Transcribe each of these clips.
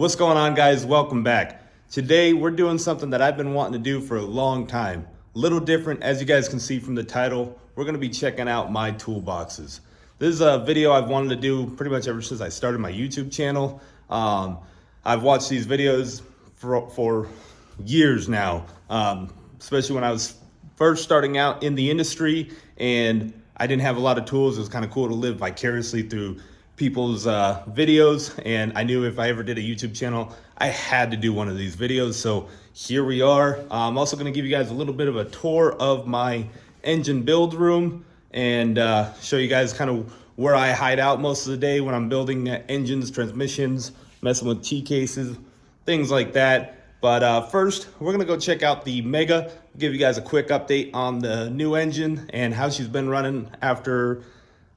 What's going on, guys? Welcome back. Today we're doing something that I've been wanting to do for a long time. A little different, as you guys can see from the title. We're going to be checking out my toolboxes. This is a video I've wanted to do pretty much ever since I started my YouTube channel. I've watched these videos for years now, especially when I was first starting out in the industry and I didn't have a lot of tools. It was kind of cool to live vicariously through people's videos, and I knew if I ever did a YouTube channel, I had to do one of these videos. So here we are. I'm also going to give you guys a little bit of a tour of my engine build room and show you guys kind of where I hide out most of the day when I'm building engines, transmissions, messing with T-cases, things like that. But first, we're gonna go check out the Mega, give you guys a quick update on the new engine and how she's been running after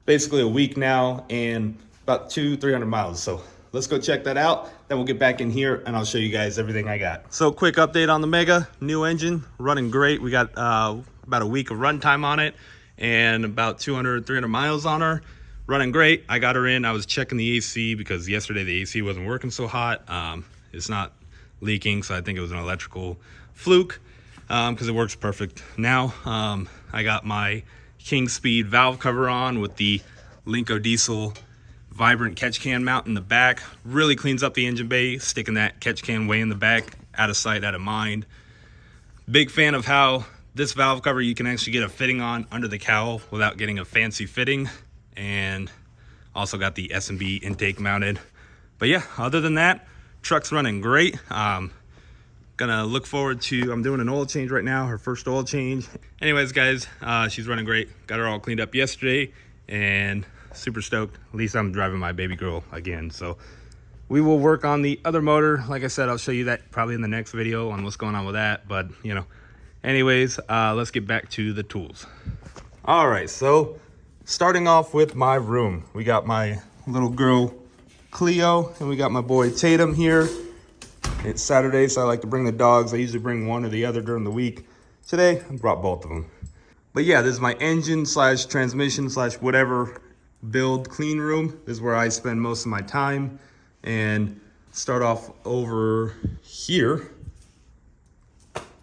basically a week now and about 200-300 miles. So let's go check that out. Then we'll get back in here and I'll show you guys everything I got. So quick update on the Mega, new engine, running great. We got about a week of runtime on it and about 200-300 miles on her. Running great. I got her in. I was checking the AC because yesterday the AC wasn't working so hot. It's not leaking, so I think it was an electrical fluke because it works perfect now. I got my King Speed valve cover on with the Linko Diesel Vibrant catch can mount in the back. Really cleans up the engine bay, sticking that catch can way in the back, out of sight, out of mind. Big fan of how this valve cover you can actually get a fitting on under the cowl without getting a fancy fitting, and also got the S&B intake mounted. But yeah, other than that, truck's running great. Gonna look forward to, I'm doing an oil change right now, her first oil change. Anyways, guys, she's running great. Got her all cleaned up yesterday and super stoked. At least I'm driving my baby girl again. So we will work on the other motor. Like I said, I'll show you that probably in the next video on what's going on with that. But you know, anyways, let's get back to the tools. All right, so starting off with my room, we got my little girl Cleo and we got my boy Tatum here. It's Saturday, so I like to bring the dogs. I usually bring one or the other during the week. Today, I brought both of them. But yeah, this is my engine slash transmission slash whatever build clean room. This is where I spend most of my time. And start off over here.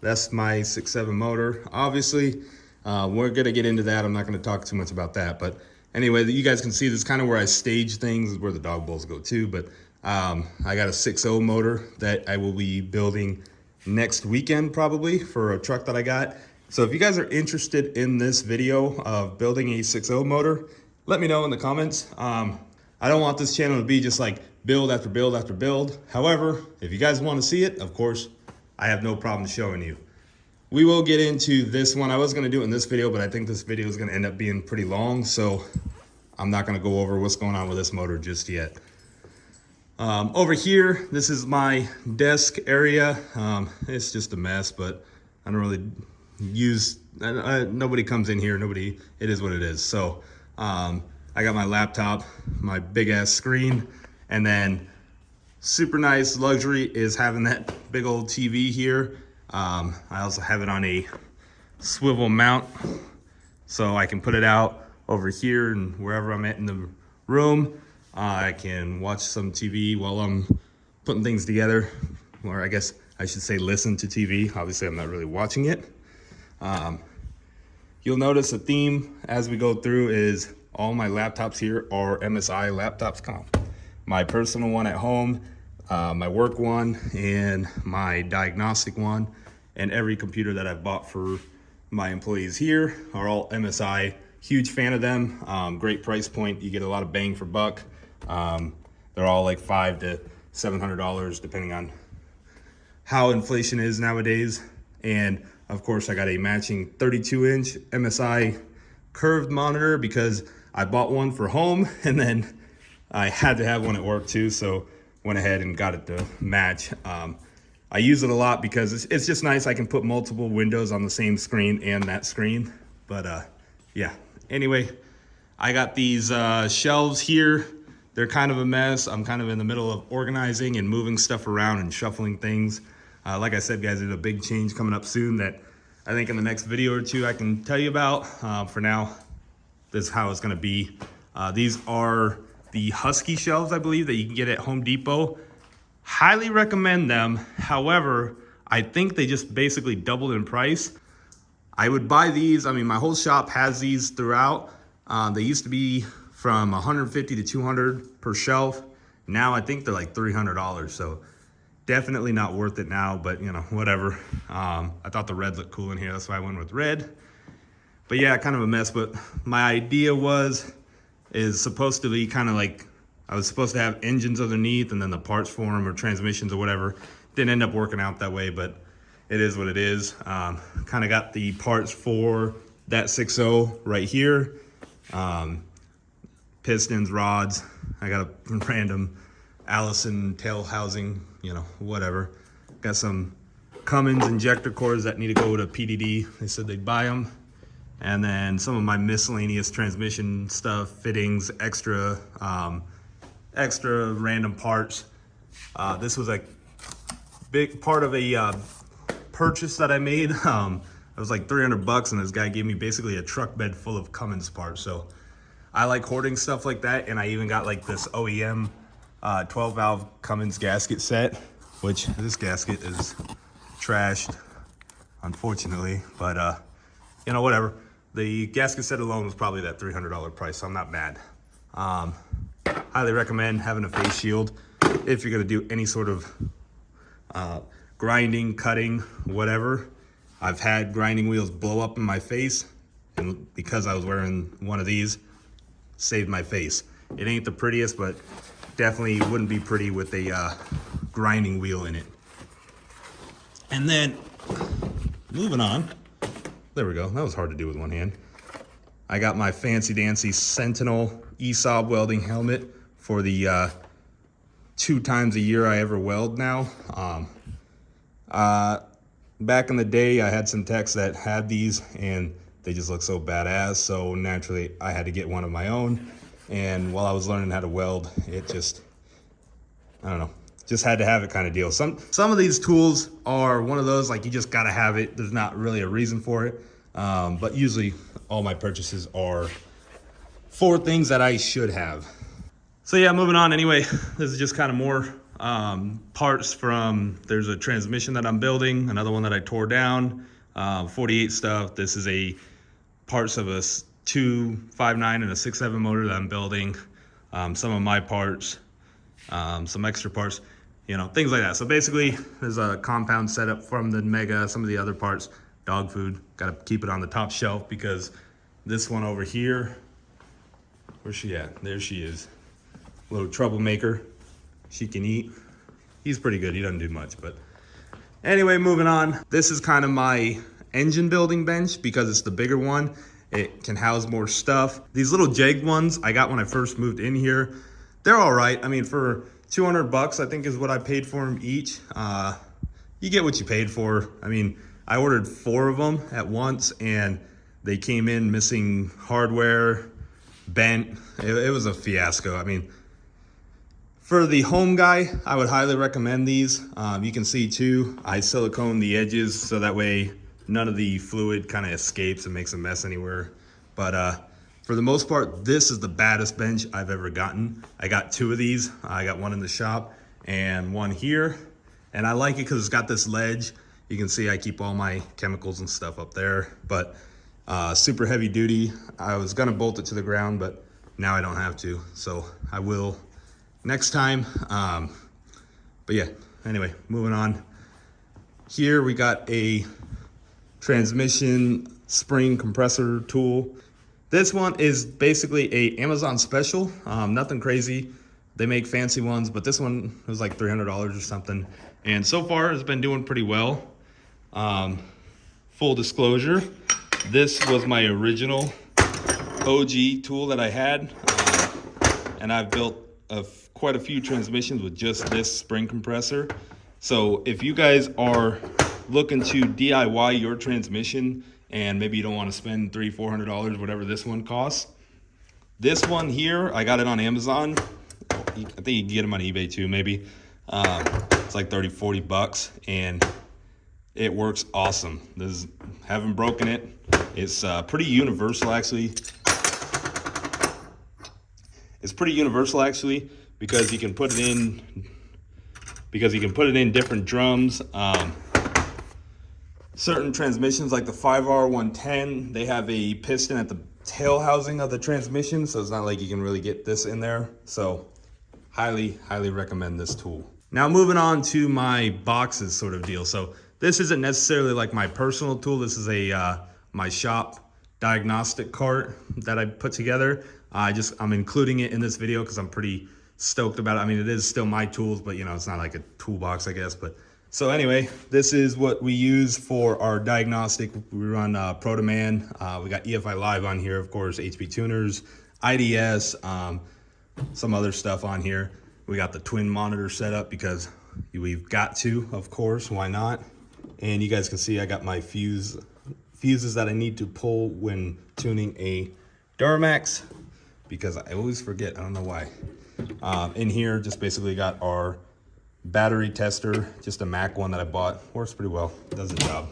That's my 6.7 motor. Obviously, we're gonna get into that. I'm not gonna talk too much about that. But anyway, you guys can see this is kind of where I stage things, this is where the dog bowls go too. But I got a 6.0 motor that I will be building next weekend probably for a truck that I got. So if you guys are interested in this video of building a 6.0 motor, let me know in the comments. I don't want this channel to be just like build after build after build. However, if you guys want to see it, of course, I have no problem showing you. We will get into this one. I was going to do it in this video, but I think this video is going to end up being pretty long. So I'm not going to go over what's going on with this motor just yet. Over here, this is my desk area. It's just a mess, but I don't really use, nobody comes in here, nobody, it is what it is. So I got my laptop, my big ass screen, and then super nice luxury is having that big old TV here. I also have it on a swivel mount, so I can put it out over here and wherever I'm at in the room. I can watch some TV while I'm putting things together, or I guess I should say listen to TV. Obviously, I'm not really watching it. You'll notice a theme as we go through is all my laptops here are MSI laptops. My personal one at home, my work one, and my diagnostic one. And every computer that I've bought for my employees here are all MSI. Huge fan of them. Great price point. You get a lot of bang for buck. They're all like $500 to $700 depending on how inflation is nowadays. And of course I got a matching 32-inch MSI curved monitor because I bought one for home and then I had to have one at work too, so went ahead and got it to match. I use it a lot because it's just nice. I can put multiple windows on the same screen and that screen. But yeah, anyway, I got these shelves here. They're kind of a mess. I'm kind of in the middle of organizing and moving stuff around and shuffling things. Like I said, guys, there's a big change coming up soon that I think in the next video or two I can tell you about. For now, this is how it's gonna be. These are the Husky shelves, I believe, that you can get at Home Depot. Highly recommend them. However, I think they just basically doubled in price. I would buy these. I mean, my whole shop has these throughout. They used to be from 150 to 200 per shelf. Now I think they're like $300. So definitely not worth it now, but you know, whatever. I thought the red looked cool in here. That's why I went with red. But yeah, kind of a mess. But my idea is supposed to be kind of like, I was supposed to have engines underneath and then the parts for them or transmissions or whatever. Didn't end up working out that way, but it is what it is. Kind of got the parts for that 6.0 right here. Pistons, rods. I got a random Allison tail housing, you know, whatever. Got some Cummins injector cores that need to go to PDD. They said they'd buy them. And then some of my miscellaneous transmission stuff, fittings, extra random parts. This was a big part of a purchase that I made. It was like $300, and this guy gave me basically a truck bed full of Cummins parts. So I like hoarding stuff like that, and I even got like this OEM 12 valve Cummins gasket set, which this gasket is trashed, unfortunately, but you know, whatever. The gasket set alone was probably that $300 price, so I'm not mad. Highly recommend having a face shield if you're gonna do any sort of grinding, cutting, whatever. I've had grinding wheels blow up in my face, and because I was wearing one of these, saved my face. It ain't the prettiest, but definitely wouldn't be pretty with a grinding wheel in it. And then, moving on. There we go, that was hard to do with one hand. I got my fancy dancy Sentinel ESOB welding helmet for the 2 times a year I ever weld now. Back in the day, I had some techs that had these and they just look so badass. So naturally, I had to get one of my own. And while I was learning how to weld, it just, I don't know, just had to have it kind of deal. Some of these tools are one of those, like you just gotta have it. There's not really a reason for it. But usually all my purchases are for things that I should have. So yeah, moving on anyway, this is just kind of more parts from, there's a transmission that I'm building, another one that I tore down, 48 stuff. This is a parts of a 2.59 and a 6.7 motor that I'm building. Some of my parts, some extra parts, you know, things like that. So basically there's a compound setup from the Mega, some of the other parts, dog food, gotta keep it on the top shelf because this one over here, where's she at? There she is. Little troublemaker. She can eat. He's pretty good. He doesn't do much, but anyway, moving on. This is kind of my engine building bench because it's the bigger one. It can house more stuff. These little jegged ones I got when I first moved in here. They're all right. I mean, for $200, I think is what I paid for them each. You get what you paid for. I mean, I ordered 4 of them at once and they came in missing hardware, bent. It was a fiasco. I mean, for the home guy, I would highly recommend these. You can see too, I silicone the edges so that way none of the fluid kind of escapes and makes a mess anywhere. But for the most part, this is the baddest bench I've ever gotten. I got 2 of these. I got one in the shop and one here. And I like it because it's got this ledge. You can see I keep all my chemicals and stuff up there, but super heavy duty. I was gonna bolt it to the ground, but now I don't have to. So I will next time. But yeah, anyway, moving on. Here we got a transmission spring compressor tool. This one is basically a Amazon special, nothing crazy. They make fancy ones, but this one was like $300 or something. And so far it's been doing pretty well. Full disclosure, this was my original OG tool that I had. And I've built quite a few transmissions with just this spring compressor. So if you guys are looking to DIY your transmission and maybe you don't want to spend $300-400, whatever this one costs, this one here, I got it on Amazon. I think you can get them on eBay too, maybe. It's like $30-40 and it works awesome. Haven't broken it. It's pretty universal actually. It's pretty universal actually because you can put it in because you can put it in different drums. Certain transmissions like the 5R110, they have a piston at the tail housing of the transmission, so it's not like you can really get this in there. So highly recommend this tool. Now moving on to my boxes sort of deal. So this isn't necessarily like my personal tool. This is a my shop diagnostic cart that I put together. I'm including it in this video because I'm pretty stoked about it. I mean, it is still my tools, but you know, it's not like a toolbox, I guess. But so anyway, this is what we use for our diagnostic. We run Protoman. We got EFI Live on here, of course, HP tuners, IDS, some other stuff on here. We got the twin monitor set up because we've got to, of course, why not? And you guys can see I got my fuses that I need to pull when tuning a Duramax, because I always forget, I don't know why. In here, just basically got our battery tester, just a Mac one that I bought. Works pretty well, does the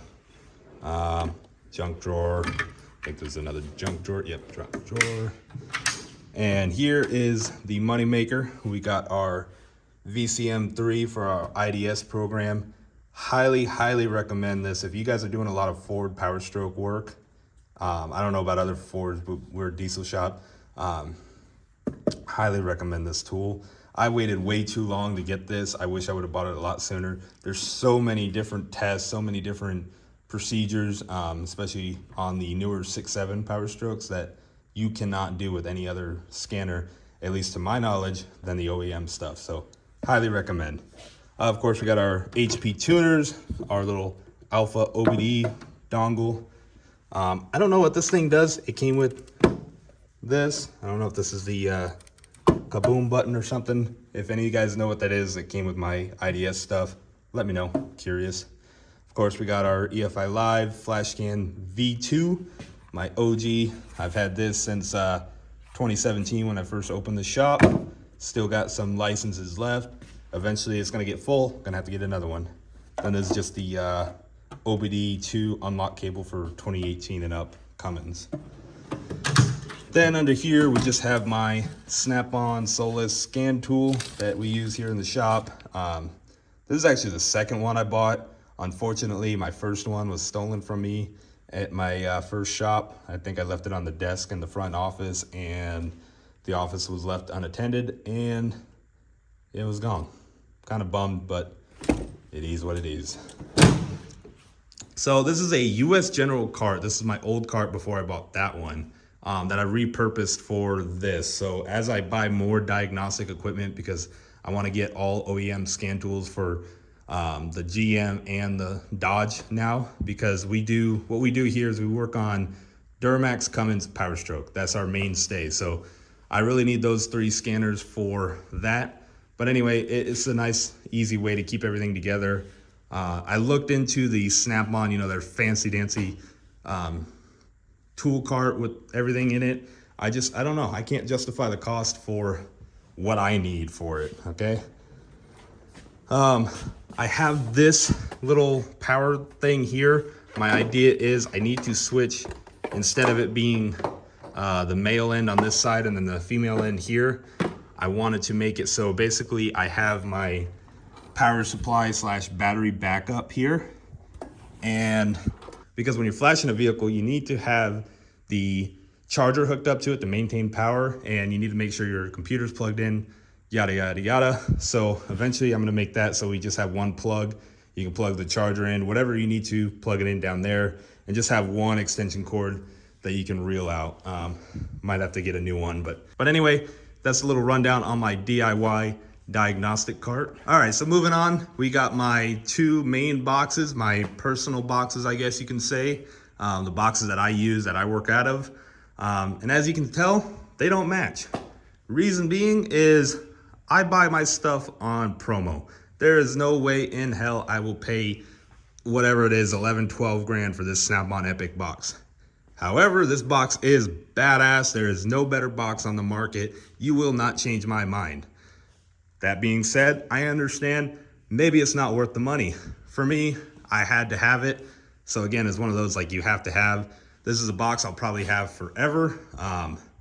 job. Junk drawer, I think there's another junk drawer. Yep, junk drawer. And here is the money maker. We got our VCM3 for our IDS program. Highly recommend this. If you guys are doing a lot of Ford Power Stroke work, I don't know about other Fords, but we're a diesel shop. Highly recommend this tool. I waited way too long to get this. I wish I would have bought it a lot sooner. There's so many different tests, so many different procedures, especially on the newer 6.7 Power Strokes, that you cannot do with any other scanner, at least to my knowledge, than the OEM stuff. So highly recommend. Of course, we got our HP tuners, our little Alpha OBD dongle. I don't know what this thing does. It came with this. I don't know if this is the kaboom button or something. If any of you guys know what that is, it came with my IDS stuff. Let me know, curious. Of course, we got our EFI Live FlashScan V2, my OG. I've had this since 2017 when I first opened the shop. Still got some licenses left. Eventually it's gonna get full, gonna have to get another one. Then there's just the OBD2 unlock cable for 2018 and up Cummins. Then under here, we just have my Snap-on Solus scan tool that we use here in the shop. This is actually the second one I bought. Unfortunately, my first one was stolen from me at my first shop. I think I left it on the desk in the front office, and the office was left unattended, and it was gone. Kind of bummed, but it is what it is. So this is a US General cart. This is my old cart before I bought that one. That I repurposed for this. So as I buy more diagnostic equipment, because I want to get all OEM scan tools for the GM and the Dodge now, because what we do here is we work on Duramax, Cummins, Power Stroke. That's our mainstay. So I really need those three scanners for that. But anyway, it's a nice, easy way to keep everything together. I looked into the Snap-on, you know, their fancy-dancy tool cart with everything in it. I don't know. I can't justify the cost for what I need for it, okay? I have this little power thing here. My idea is I need to switch, instead of it being the male end on this side and then the female end here, I wanted to make it so basically I have my power supply / battery backup here. And because when you're flashing a vehicle, you need to have the charger hooked up to it to maintain power, and you need to make sure your computer's plugged in, yada, yada, yada. So eventually I'm gonna make that so we just have one plug. You can plug the charger in, whatever you need to, plug it in down there, and just have one extension cord that you can reel out. Might have to get a new one, but anyway, that's a little rundown on my DIY diagnostic cart. All right, so moving on, we got my two main boxes, my personal boxes, I guess you can say, the boxes that I use, that I work out of. And as you can tell, they don't match. Reason being is I buy my stuff on promo. There is no way in hell I will pay whatever it is, 11, 12 grand for this Snap-on Epic box. However, this box is badass. There is no better box on the market. You will not change my mind. That being said, I understand maybe it's not worth the money. For me, I had to have it. So again, it's one of those like you have to have. This is a box I'll probably have forever,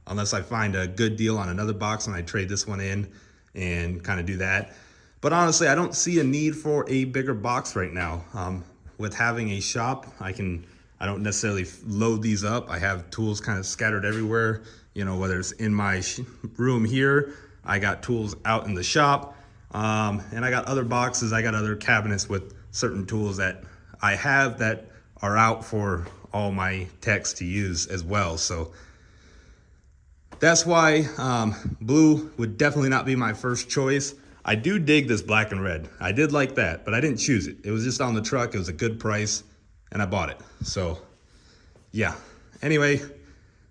unless I find a good deal on another box and I trade this one in and kind of do that. But honestly, I don't see a need for a bigger box right now. With having a shop, I don't necessarily load these up. I have tools kind of scattered everywhere, you know, whether it's in my room here, I got tools out in the shop, and I got other boxes, I got other cabinets with certain tools that I have that are out for all my techs to use as well. So that's why blue would definitely not be my first choice. I do dig this black and red. I did like that, but I didn't choose it. It was just on the truck. It was a good price, and I bought it. So, yeah. Anyway,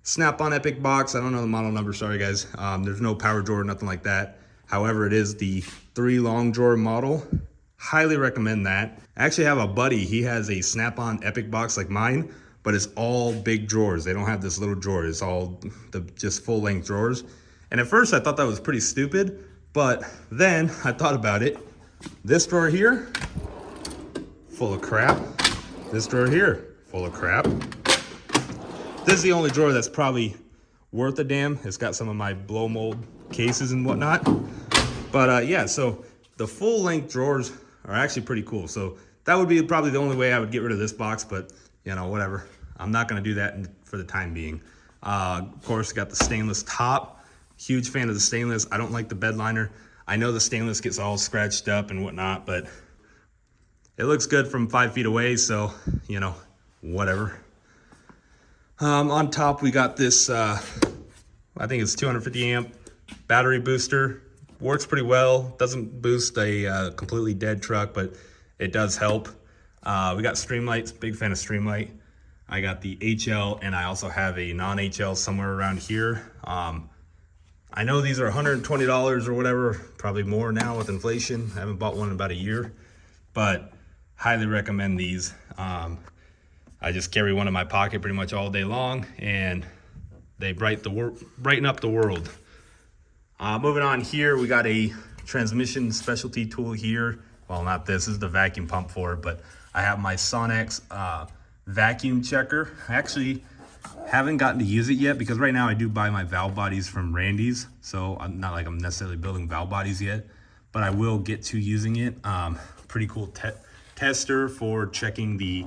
Snap-on Epic box. I don't know the model number. Sorry, guys. There's no power drawer, nothing like that. However, it is the 3 long drawer model. Highly recommend that. I actually have a buddy. He has a Snap-on Epic box like mine, but it's all big drawers. They don't have this little drawer. It's all just full-length drawers. And at first, I thought that was pretty stupid. But then I thought about it. This drawer here, full of crap. This drawer here, full of crap. This is the only drawer that's probably worth a damn. It's got some of my blow mold cases and whatnot. But yeah, so the full length drawers are actually pretty cool. So that would be probably the only way I would get rid of this box, but you know, whatever. I'm not gonna do that for the time being. Of course, got the stainless top. Huge fan of the stainless. I don't like the bed liner. I know the stainless gets all scratched up and whatnot, but it looks good from 5 feet away, so, you know, whatever. On top, we got this, I think it's 250 amp battery booster. Works pretty well. Doesn't boost a completely dead truck, but it does help. We got Streamlights, big fan of Streamlight. I got the HL, and I also have a non-HL somewhere around here. I know these are $120 or whatever, probably more now with inflation. I haven't bought one in about a year, but highly recommend these. I just carry one in my pocket pretty much all day long, and they brighten up the world. Moving on here, we got a transmission specialty tool here. Well, not this is the vacuum pump for it, but I have my Sonex vacuum checker. I actually haven't gotten to use it yet because right now I do buy my valve bodies from Randy's, so I'm not like I'm necessarily building valve bodies yet, but I will get to using it. Pretty cool tester for checking the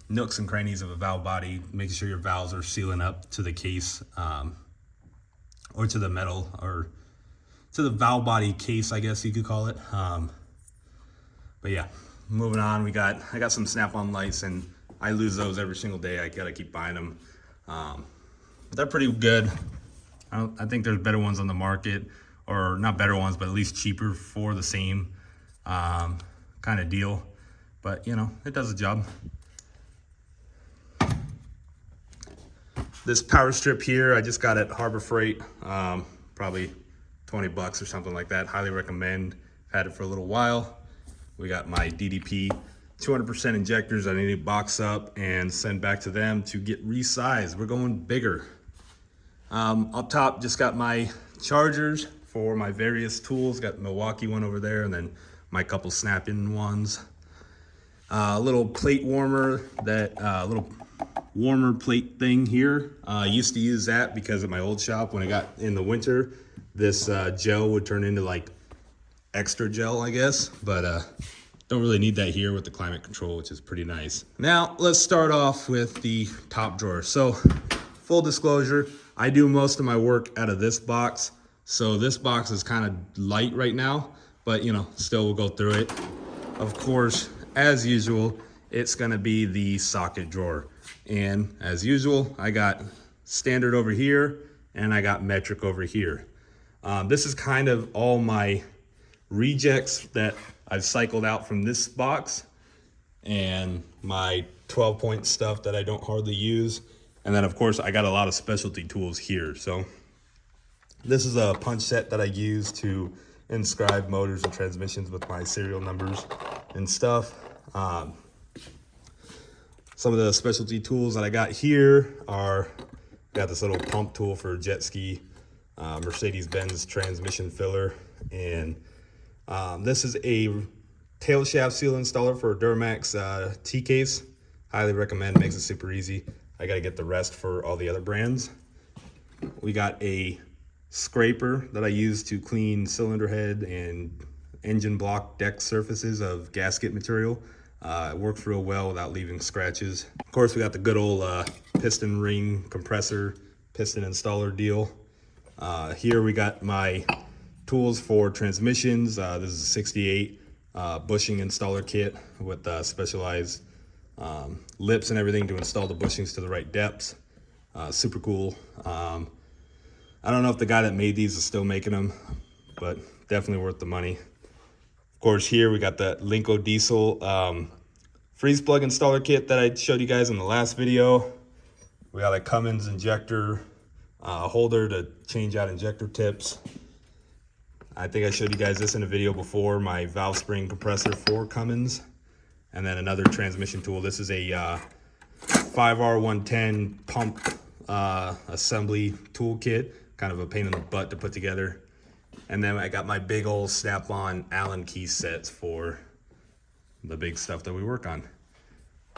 nooks and crannies of a valve body, making sure your valves are sealing up to the case, or to the metal, or to the valve body case, I guess you could call it. But yeah, moving on, I got some Snap-on lights, and I lose those every single day. I gotta keep buying them. But they're pretty good. I think there's better ones on the market, or not better ones, but at least cheaper for the same kind of deal. But you know, it does the job. This power strip here, I just got at Harbor Freight, probably 20 bucks or something like that. Highly recommend. Had it for a little while. We got my DDP 200% injectors that I need to box up and send back to them to get resized. We're going bigger. Up top, just got my chargers for my various tools. Got the Milwaukee one over there, and then my couple snap-in ones. A little plate warmer, little warmer plate thing here. I used to use that because at my old shop, when it got in the winter, this gel would turn into like extra gel, I guess, but don't really need that here with the climate control, which is pretty nice. Now, let's start off with the top drawer. So, full disclosure, I do most of my work out of this box. So this box is kind of light right now, but you know, still we'll go through it. Of course, as usual, it's gonna be the socket drawer. And as usual, I got standard over here, and I got metric over here. This is kind of all my rejects that I've cycled out from this box, and my 12-point stuff that I don't hardly use. And then of course I got a lot of specialty tools here. So this is a punch set that I use to inscribe motors and transmissions with my serial numbers and stuff. Some of the specialty tools that I got here are, got this little pump tool for jet ski, Mercedes-Benz transmission filler, and this is a tail shaft seal installer for a Duramax T-case. Highly recommend, makes it super easy. I gotta get the rest for all the other brands. We got a scraper that I use to clean cylinder head and engine block deck surfaces of gasket material. It works real well without leaving scratches. Of course, we got the good old piston ring compressor, piston installer deal. Here we got my tools for transmissions. This is a 68 bushing installer kit with specialized lips and everything to install the bushings to the right depths. Super cool. I don't know if the guy that made these is still making them, but definitely worth the money. Of course, here we got the Linko Diesel freeze plug installer kit that I showed you guys in the last video. We got a Cummins injector holder to change out injector tips. I think I showed you guys this in a video before, my valve spring compressor for Cummins. And then another transmission tool. This is a 5R110 pump assembly tool kit, kind of a pain in the butt to put together. And then I got my big old snap-on Allen key sets for the big stuff that we work on.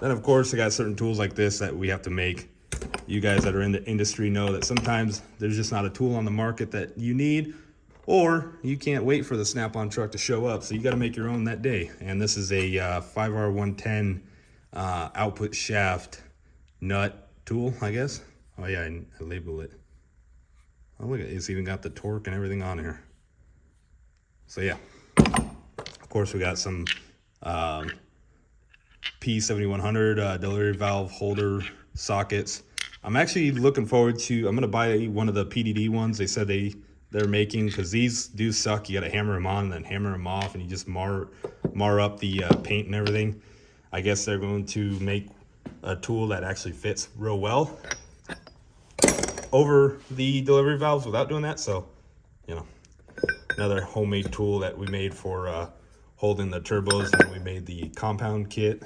Then of course I got certain tools like this that we have to make. You guys that are in the industry know that sometimes there's just not a tool on the market that you need, or you can't wait for the snap-on truck to show up, so you got to make your own that day. And this is a 5R110 output shaft nut tool, I guess. Oh yeah, I labeled it. Oh look, it's even got the torque and everything on here. So yeah, of course we got some P7100 delivery valve holder sockets. I'm actually looking forward to, I'm gonna buy one of the PDD ones they said they're making, because these do suck. You gotta hammer them on and then hammer them off, and you just mar up the paint and everything. I guess they're going to make a tool that actually fits real well over the delivery valves without doing that. So, you know, another homemade tool that we made for holding the turbos, and we made the compound kit.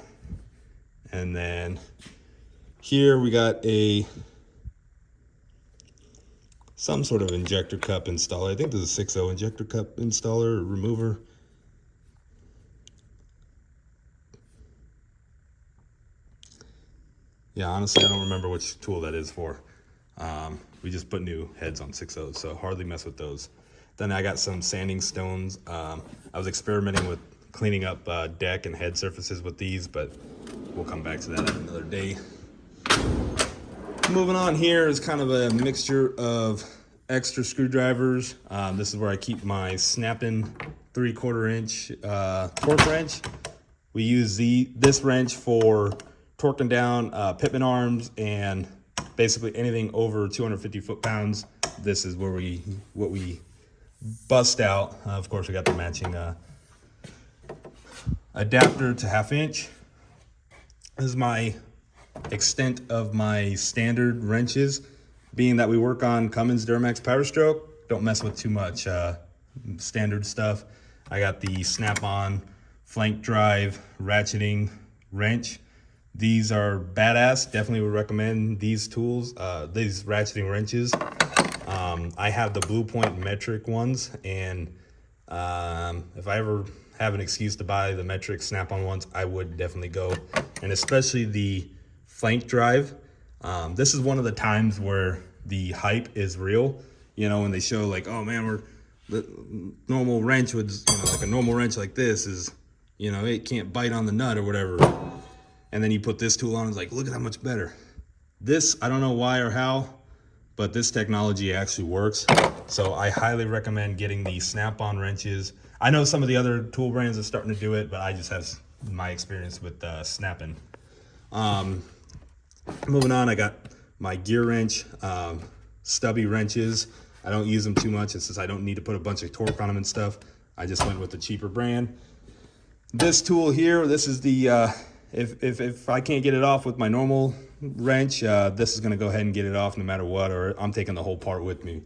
And then here we got some sort of injector cup installer. I think this is a 6.0 injector cup installer or remover. Yeah, honestly, I don't remember which tool that is for. We just put new heads on 6.0s, so hardly mess with those. Then I got some sanding stones. I was experimenting with cleaning up deck and head surfaces with these, but we'll come back to that another day. Moving on, here is kind of a mixture of extra screwdrivers. This is where I keep my snap-in 3/4 inch torque wrench. We use this wrench for torquing down pitman arms and basically anything over 250 foot-pounds. This is where what we bust out. Of course, we got the matching adapter to 1/2 inch. This is my extent of my standard wrenches, being that we work on Cummins Duramax Power Stroke. Don't mess with too much standard stuff. I got the snap-on flank drive ratcheting wrench. These are badass. Definitely would recommend these tools, these ratcheting wrenches. I have the Blue Point metric ones, and if I ever have an excuse to buy the metric snap-on ones, I would definitely go. And especially the flank drive. This is one of the times where the hype is real. You know, when they show like, oh man, the normal wrench would, like a normal wrench like this is, it can't bite on the nut or whatever. And then you put this tool on, it's like, look at how much better. This, I don't know why or how, but this technology actually works. So I highly recommend getting the snap-on wrenches. I know some of the other tool brands are starting to do it, but I just have my experience with snapping. Moving on, I got my gear wrench, stubby wrenches. I don't use them too much. It's just I don't need to put a bunch of torque on them and stuff. I just went with the cheaper brand. This tool here, this is the, if I can't get it off with my normal wrench, this is gonna go ahead and get it off no matter what, or I'm taking the whole part with me.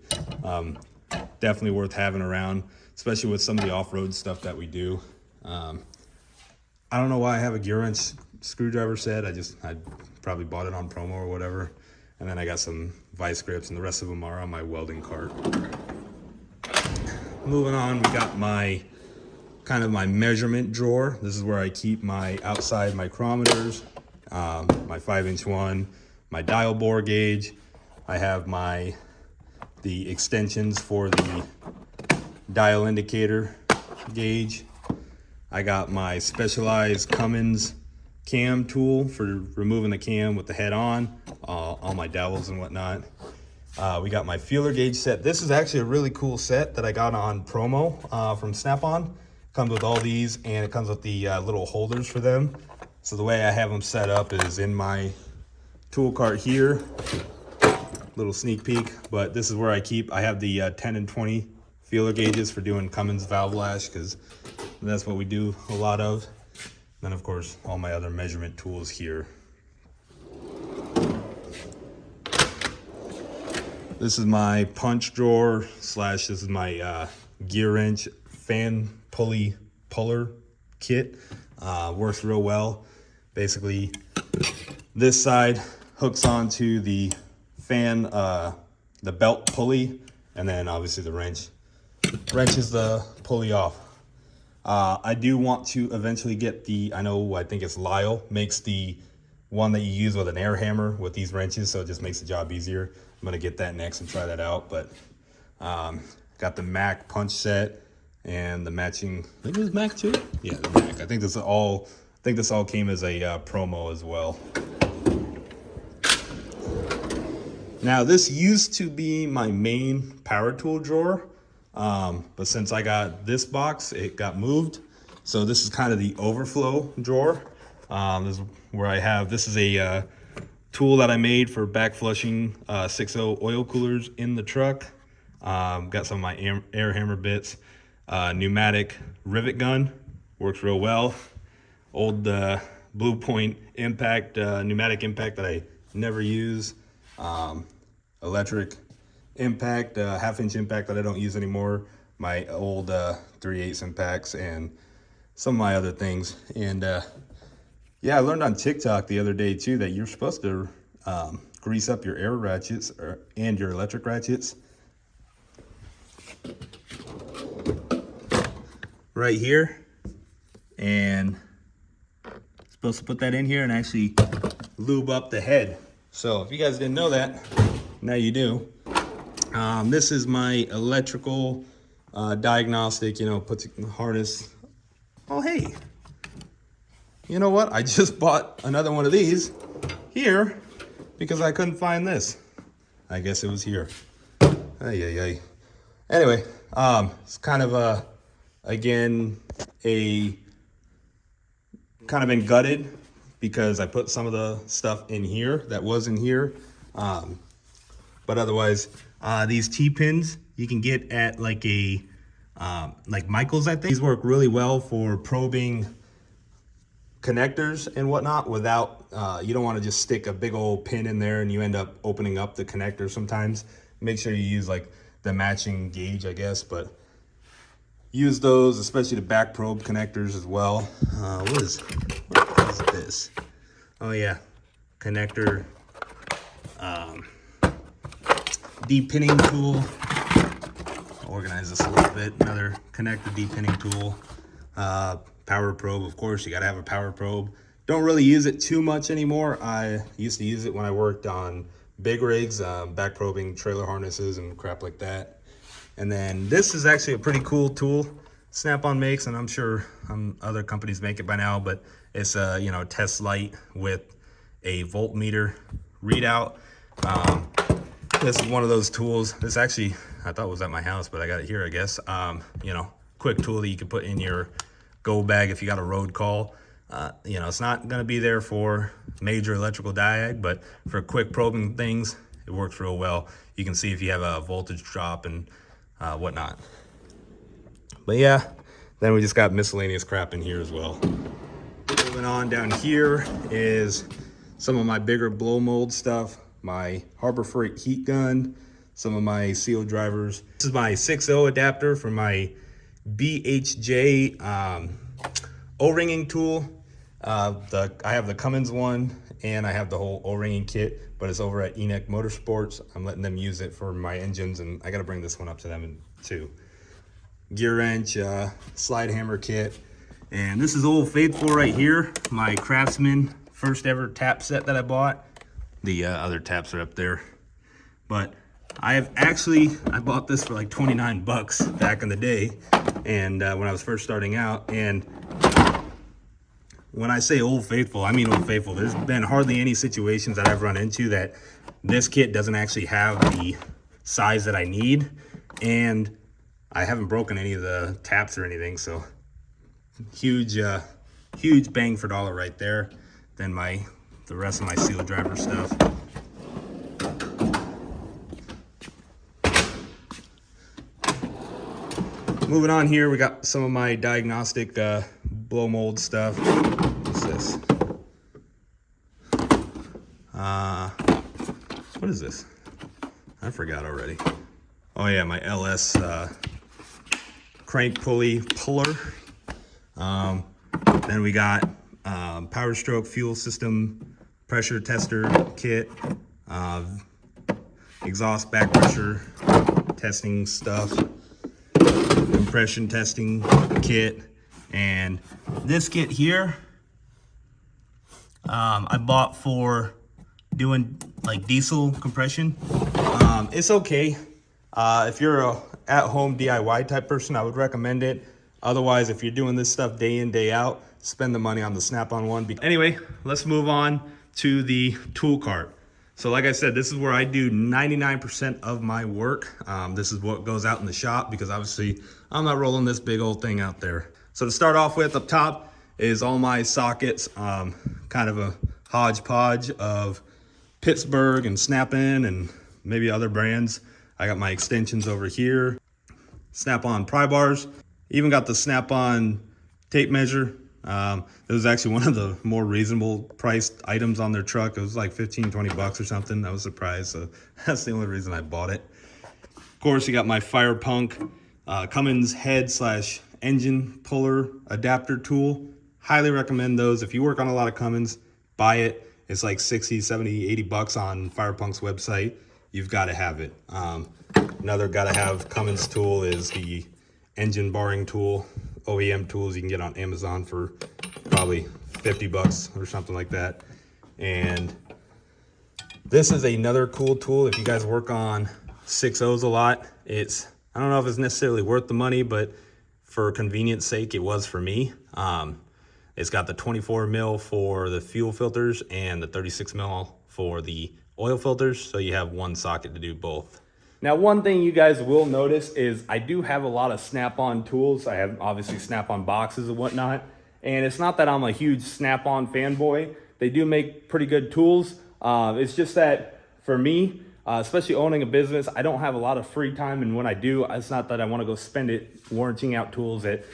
Definitely worth having around, especially with some of the off-road stuff that we do. I don't know why I have a gear wrench screwdriver set. I probably bought it on promo or whatever. And then I got some vice grips, and the rest of them are on my welding cart. Moving on, we got my kind of my measurement drawer. This is where I keep my outside micrometers, my 5-inch one, my dial bore gauge. I have the extensions for the dial indicator, gauge. I got my specialized Cummins cam tool for removing the cam with the head on, all my dowels and whatnot. We got my feeler gauge set. This is actually a really cool set that I got on promo from Snap-on. Comes with all these, and it comes with the little holders for them. So the way I have them set up is in my tool cart here. Little sneak peek, but this is where I have the 10 and 20 feeler gauges for doing Cummins valve lash, because that's what we do a lot of. Then of course all my other measurement tools here. This is my punch drawer slash this is my gear wrench fan puller kit. Works real well. Basically this side hooks onto the fan, the belt pulley, and then obviously the wrench is the pulley off. I do want to eventually get I think it's Lyle makes the one that you use with an air hammer with these wrenches, so it just makes the job easier. I'm gonna get that next and try that out. But got the Mac punch set and the matching. I think it was Mac too. Yeah, the Mac. I think this all came as a promo as well. Now this used to be my main power tool drawer. But since I got this box, it got moved. So this is kind of the overflow drawer. This is where this is a tool that I made for back flushing 6.0 oil coolers in the truck. Got some of my air hammer bits. Pneumatic rivet gun, works real well. Old Blue Point impact, pneumatic impact that I never use. Electric impact, 1/2-inch impact that I don't use anymore. My old 3/8 impacts and some of my other things. And yeah, I learned on TikTok the other day too that you're supposed to grease up your air ratchets and your electric ratchets right here, and supposed to put that in here and actually lube up the head. So if you guys didn't know that, now you do. This is my electrical diagnostic, puts a harness. Oh, hey, you know what? I just bought another one of these here because I couldn't find this. I guess it was here. Anyway, it's kind of again, kind of been gutted because I put some of the stuff in here that was in here. But otherwise, these T-pins you can get at like Michael's, I think. These work really well for probing connectors and whatnot without, you don't want to just stick a big old pin in there and you end up opening up the connector sometimes. Make sure you use like the matching gauge, I guess, but use those, especially the back probe connectors as well. What is this? Oh yeah, connector, de-pinning tool. I'll organize this a little bit. Another connector de-pinning tool. Power probe, of course, you gotta have a power probe. Don't really use it too much anymore. I used to use it when I worked on big rigs, back probing trailer harnesses and crap like that. And then this is actually a pretty cool tool Snap-on makes, and I'm sure other companies make it by now, but it's a test light with a voltmeter readout. This is one of those tools. This actually, I thought was at my house, but I got it here, I guess. Quick tool that you can put in your go bag if you got a road call. It's not gonna be there for major electrical diag, but for quick probing things, it works real well. You can see if you have a voltage drop and whatnot. But yeah, then we just got miscellaneous crap in here as well. Moving on, down here is some of my bigger blow mold stuff, my Harbor Freight heat gun, some of my seal drivers. This is my 6.0 adapter for my BHJ O-ringing tool. I have the Cummins one and I have the whole O-ringing kit, but it's over at Enoch Motorsports. I'm letting them use it for my engines, and I got to bring this one up to them too. Gear wrench, slide hammer kit, and this is Old Faithful right here, my Craftsman first ever tap set that I bought. The other taps are up there, but I bought this for like 29 bucks back in the day, and when I was first starting out. And when I say Old Faithful, I mean Old Faithful. There's been hardly any situations that I've run into that this kit doesn't actually have the size that I need, and I haven't broken any of the taps or anything, so huge bang for dollar right there. Then the rest of my seal driver stuff. Moving on here, we got some of my Diagnostic blow mold stuff. What's this? What is this? I forgot already. Oh yeah, my LS crank pulley puller. Then we got Power Stroke fuel system pressure tester kit, exhaust back pressure testing stuff, compression testing kit, and this kit here I bought for doing like diesel compression. It's okay. If you're a at-home DIY type person, I would recommend it. Otherwise, if you're doing this stuff day in, day out, spend the money on the Snap-on one. Anyway, let's move on to the tool cart. So like I said, this is where I do 99% of my work. This is what goes out in the shop because obviously I'm not rolling this big old thing out there. So to start off with, up top is all my sockets, kind of a hodgepodge of Pittsburgh and Snap-in and maybe other brands. I got my extensions over here, Snap-on pry bars, even got the Snap-on tape measure. It was actually one of the more reasonable priced items on their truck. It was like 15, 20 bucks or something. I was surprised, so that's the only reason I bought it. Of course, you got my Fire Punk Cummins head / engine puller adapter tool. Highly recommend those. If you work on a lot of Cummins, buy it. It's like 60, 70, 80 bucks on Fire Punk's website. You've got to have it. Another gotta have Cummins tool is the engine barring tool. OEM tools you can get on Amazon for probably 50 bucks or something like that. And this is another cool tool if you guys work on 6.0s a lot. I don't know if it's necessarily worth the money, but for convenience sake, it was for me. It's got the 24 mil for the fuel filters and the 36 mil for the oil filters, so you have one socket to do both. Now, one thing you guys will notice is I do have a lot of Snap-on tools. I have obviously Snap-on boxes and whatnot, and it's not that I'm a huge Snap-on fanboy. They do make pretty good tools. It's just that for me, especially owning a business, I don't have a lot of free time, and when I do, it's not that I want to go spend it warranting out tools at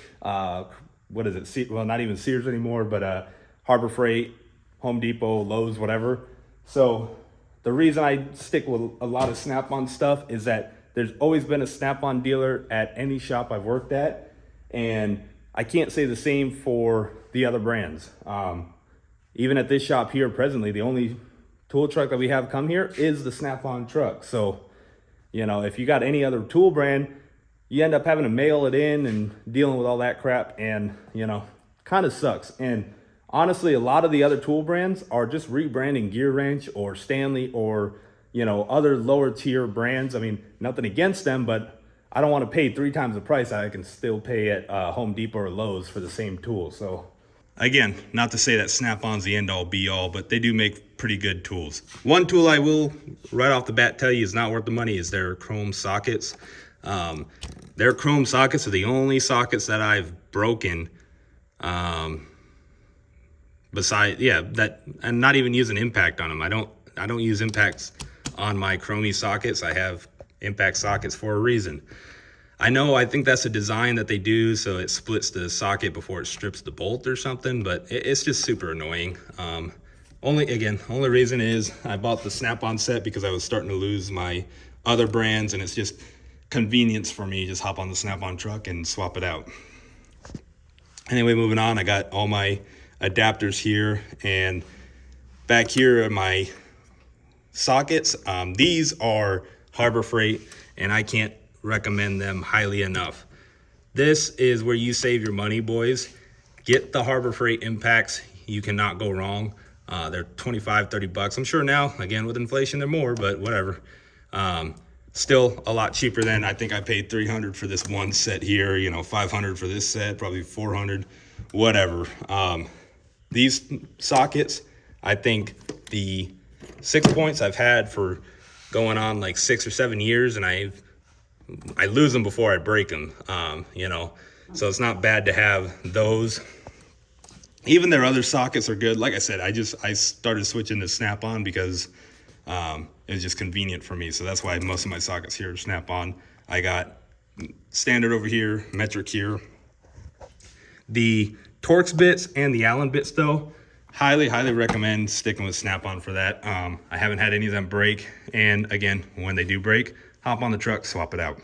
what is it? Well, not even Sears anymore, but Harbor Freight, Home Depot, Lowe's, whatever. So the reason I stick with a lot of Snap-on stuff is that there's always been a Snap-on dealer at any shop I've worked at, and I can't say the same for the other brands. Even at this shop here presently, the only tool truck that we have come here is the Snap-on truck. So, you know, if you got any other tool brand, you end up having to mail it in and dealing with all that crap, and, you know, kind of sucks. And honestly, a lot of the other tool brands are just rebranding Gear Wrench or Stanley or, you know, other lower tier brands. I mean, nothing against them, but I don't want to pay 3 times the price I can still pay at Home Depot or Lowe's for the same tool. So again, not to say that Snap-on's the end all be all, but they do make pretty good tools. One tool I will right off the bat tell you is not worth the money is their chrome sockets. Their chrome sockets are the only sockets that I've broken. Besides, yeah, that, and not even using impact on them. I don't use impacts on my chromey sockets. I have impact sockets for a reason. I think that's a design that they do so it splits the socket before it strips the bolt or something, but it's just super annoying. Only reason is I bought the Snap-on set because I was starting to lose my other brands, and it's just convenience for me. Just hop on the Snap-on truck and swap it out. Anyway, moving on, I got all my adapters here, and back here are my sockets. These are Harbor Freight, and I can't recommend them highly enough. This is where you save your money, boys. Get the Harbor Freight impacts. You cannot go wrong. They're 25, 30 bucks. I'm sure now, again, with inflation, they're more, but whatever. Still a lot cheaper than, I think I paid $300 for this one set here, you know, $500 for this set, probably $400, whatever. These sockets, I think the 6 points I've had for going on like 6 or 7 years, and I lose them before I break them, you know, so it's not bad to have those. Even their other sockets are good. Like I said, I started switching to Snap-on because it was just convenient for me. So that's why most of my sockets here are Snap-on. I got standard over here, metric here. The Torx bits and the Allen bits though, highly recommend sticking with Snap-on for that. I haven't had any of them break. And again, when they do break, hop on the truck, swap it out.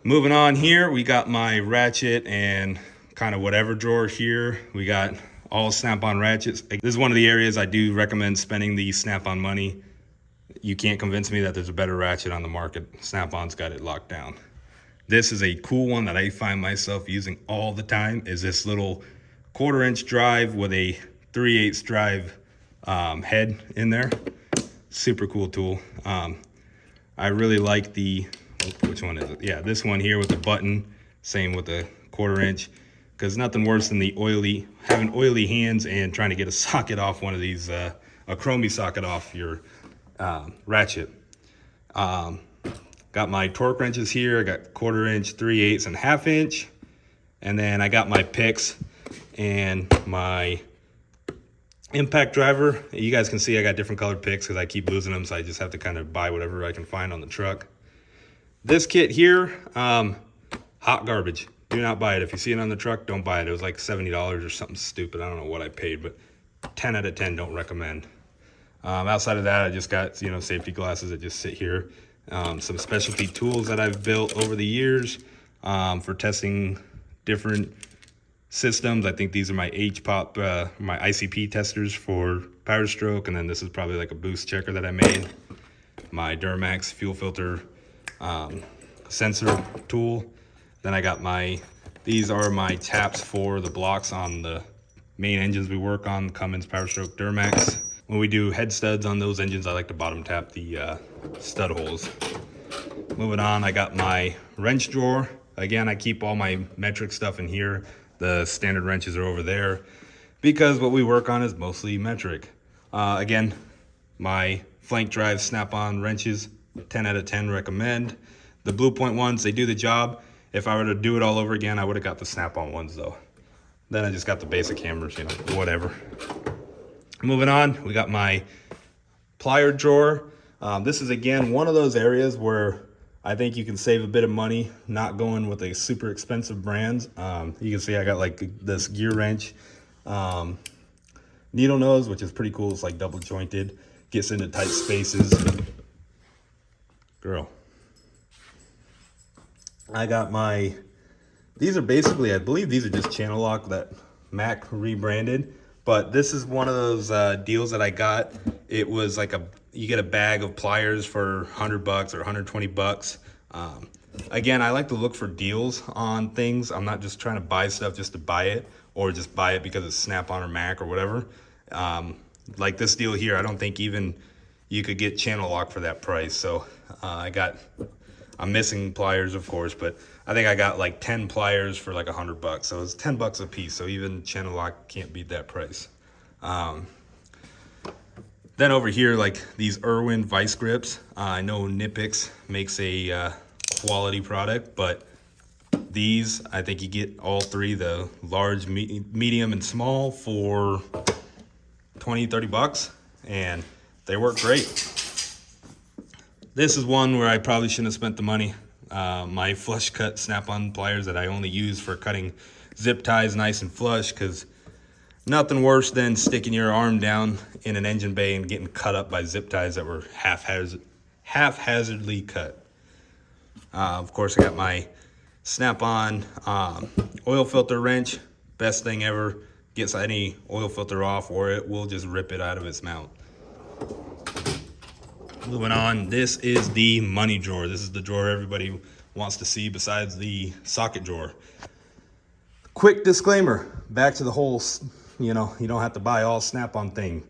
Moving on here, we got my ratchet and kind of whatever drawer here. We got all Snap-on ratchets. This is one of the areas I do recommend spending the Snap-on money. You can't convince me that there's a better ratchet on the market. Snap-on's got it locked down. This is a cool one that I find myself using all the time, is this little 1/4-inch drive with a 3/8 drive head in there. Super cool tool. I really like the, which one is it? Yeah, this one here with the button, same with the 1/4-inch. Because nothing worse than having oily hands and trying to get a socket off one of these, a chromey socket off your ratchet. Got my torque wrenches here. I got 1/4-inch, 3/8, and 1/2 inch. And then I got my picks and my impact driver. You guys can see I got different colored picks because I keep losing them, so I just have to kind of buy whatever I can find on the truck. This kit here, hot garbage. Do not buy it. If you see it on the truck, don't buy it. It was like $70 or something stupid. I don't know what I paid, but 10 out of 10 don't recommend. Outside of that, I just got, you know, safety glasses that just sit here. Some specialty tools that I've built over the years for testing different systems. I think these are my HPOP, my ICP testers for Power Stroke, and then this is probably like a boost checker that I made. My Duramax fuel filter sensor tool. Then I got these are my taps for the blocks on the main engines we work on, Cummins, Power Stroke, Duramax. When we do head studs on those engines, I like to bottom tap the stud holes. Moving on, I got my wrench drawer. Again, I keep all my metric stuff in here. The standard wrenches are over there because what we work on is mostly metric. Again, my flank drive Snap-on wrenches, 10 out of 10 recommend. The Blue Point ones, they do the job. If I were to do it all over again, I would have got the Snap-on ones though. Then I just got the basic hammers, you know, whatever. Moving on, we got my plier drawer. This is again one of those areas where I think you can save a bit of money not going with a super expensive brands. You can see I got like this gear wrench, needle nose, which is pretty cool. It's like double jointed, gets into tight spaces. Girl. I got these are basically, I believe these are just channel lock that Mac rebranded, but this is one of those deals that I got. It was like you get a bag of pliers for $100 or $120. Again, I like to look for deals on things. I'm not just trying to buy stuff just to buy it or just buy it because it's Snap-on or Mac or whatever. Like this deal here, I don't think even you could get channel lock for that price. So I'm missing pliers, of course, but I think I got like 10 pliers for like $100. So it's $10 a piece. So even channel lock can't beat that price. Then over here, like these Irwin vice grips. I know Nipix makes a quality product, but these, I think you get all three, the large, medium, and small for $20-30, and they work great. This is one where I probably shouldn't have spent the money. My flush cut Snap-on pliers that I only use for cutting zip ties nice and flush, because nothing worse than sticking your arm down in an engine bay and getting cut up by zip ties that were haphazardly cut. Of course, I got my Snap-on oil filter wrench. Best thing ever. Gets any oil filter off or it will just rip it out of its mount. Moving on, this is the money drawer. This is the drawer everybody wants to see besides the socket drawer. Quick disclaimer, back to the whole, you know, you don't have to buy all Snap-on thing.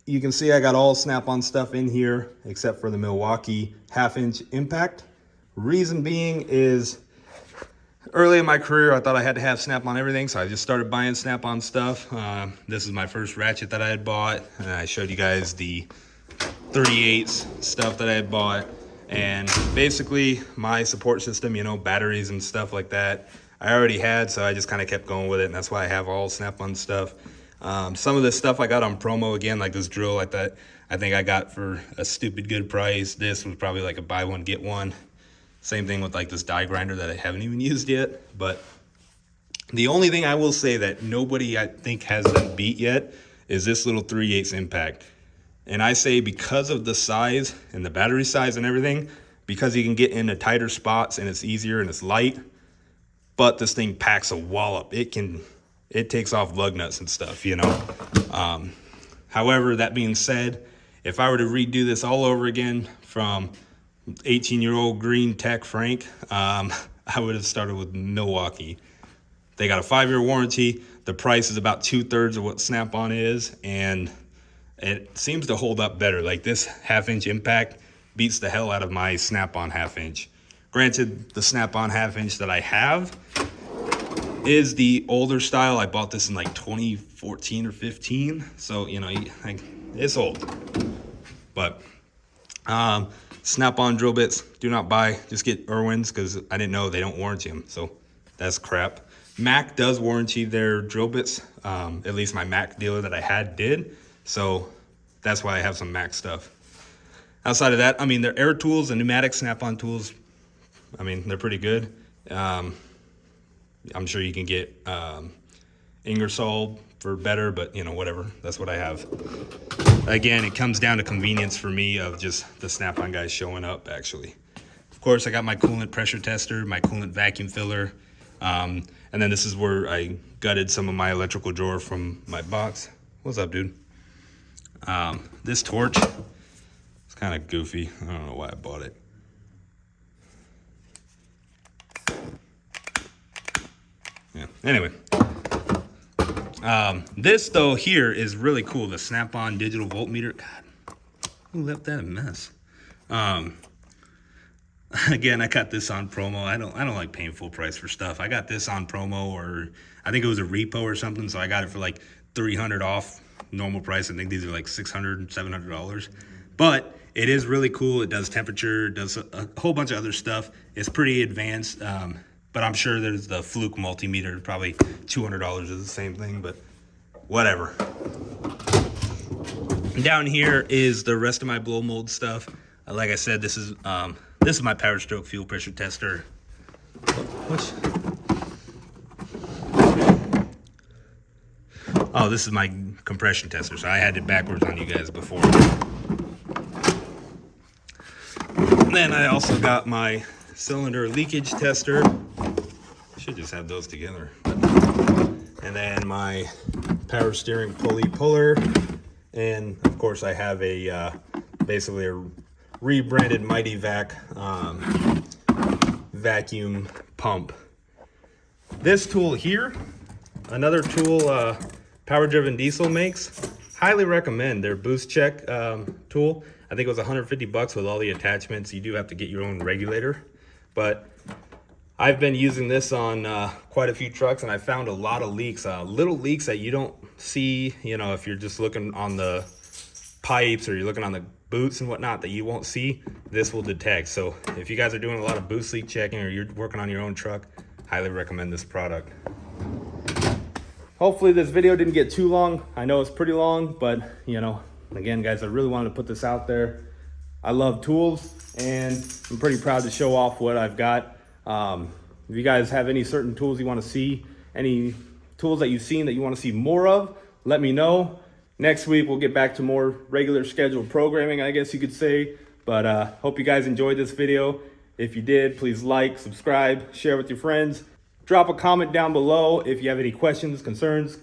You can see I got all Snap-on stuff in here except for the Milwaukee 1/2-inch impact. Reason being is early in my career, I thought I had to have Snap-on everything, so I just started buying Snap-on stuff. This is my first ratchet that I had bought, and I showed you guys the 38s stuff that I had bought. And basically my support system, you know, batteries and stuff like that, I already had, so I just kind of kept going with it, and that's why I have all Snap-on stuff. Some of this stuff I got on promo again, like this drill I think I got for a stupid good price. This was probably like a buy one get one. Same thing with like this die grinder that I haven't even used yet. But the only thing I will say that nobody I think has been beat yet is this little 3/8 impact. And I say because of the size and the battery size and everything, because you can get into tighter spots and it's easier and it's light, but this thing packs a wallop. It takes off lug nuts and stuff, you know. However, that being said, if I were to redo this all over again from 18-year-old green tech Frank, I would have started with Milwaukee. They got a 5-year warranty. The price is about 2/3 of what Snap-on is, and it seems to hold up better. Like this 1/2-inch impact beats the hell out of my Snap-on 1/2-inch. Granted, the Snap-on 1/2-inch that I have is the older style. I bought this in like 2014 or 15, so you know, it's old. But Snap-on drill bits, do not buy. Just get Irwin's, because I didn't know they don't warranty them, so that's crap. Mac does warranty their drill bits. At least my Mac dealer that I had did, so that's why I have some Mac stuff. Outside of that, I mean, their air tools and pneumatic Snap-on tools, I mean, they're pretty good. I'm sure you can get Ingersoll for better, but you know, whatever. That's what I have. Again, it comes down to convenience for me of just the Snap-on guys showing up, actually. Of course, I got my coolant pressure tester, my coolant vacuum filler, and then this is where I gutted some of my electrical drawer from my box. What's up, dude? This torch, it's kind of goofy. I don't know why I bought it. Yeah, anyway. This though here is really cool. The Snap-on digital voltmeter. God, who left that a mess? Again, I got this on promo. I don't like paying full price for stuff. I got this on promo, or I think it was a repo or something, so I got it for like $300 off normal price. I think these are like $600, $700. But it is really cool. It does temperature, does a whole bunch of other stuff. It's pretty advanced. But I'm sure there's the Fluke multimeter, probably $200 is the same thing, but whatever. Down here is the rest of my blow mold stuff. Like I said, this is my Power Stroke fuel pressure tester. Oh, this is my compression tester, so I had it backwards on you guys before. And then I also got my cylinder leakage tester. Should just have those together. And then my power steering pulley puller, and of course I have a basically a rebranded Mighty Vac vacuum pump. This tool here, another tool Power Driven Diesel makes. Highly recommend their boost check tool. I think it was $150 with all the attachments. You do have to get your own regulator, but I've been using this on quite a few trucks, and I found a lot of leaks, little leaks that you don't see, you know, if you're just looking on the pipes or you're looking on the boots and whatnot that you won't see, this will detect. So if you guys are doing a lot of boost leak checking or you're working on your own truck, highly recommend this product. Hopefully this video didn't get too long. I know it's pretty long, but you know, again, guys, I really wanted to put this out there. I love tools, and I'm pretty proud to show off what I've got. If you guys have any certain tools you want to see, any tools that you've seen that you want to see more of, let me know. Next week, we'll get back to more regular scheduled programming, I guess you could say. But hope you guys enjoyed this video. If you did, please like, subscribe, share with your friends. Drop a comment down below if you have any questions, concerns,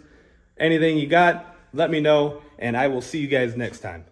anything you got, let me know, and I will see you guys next time.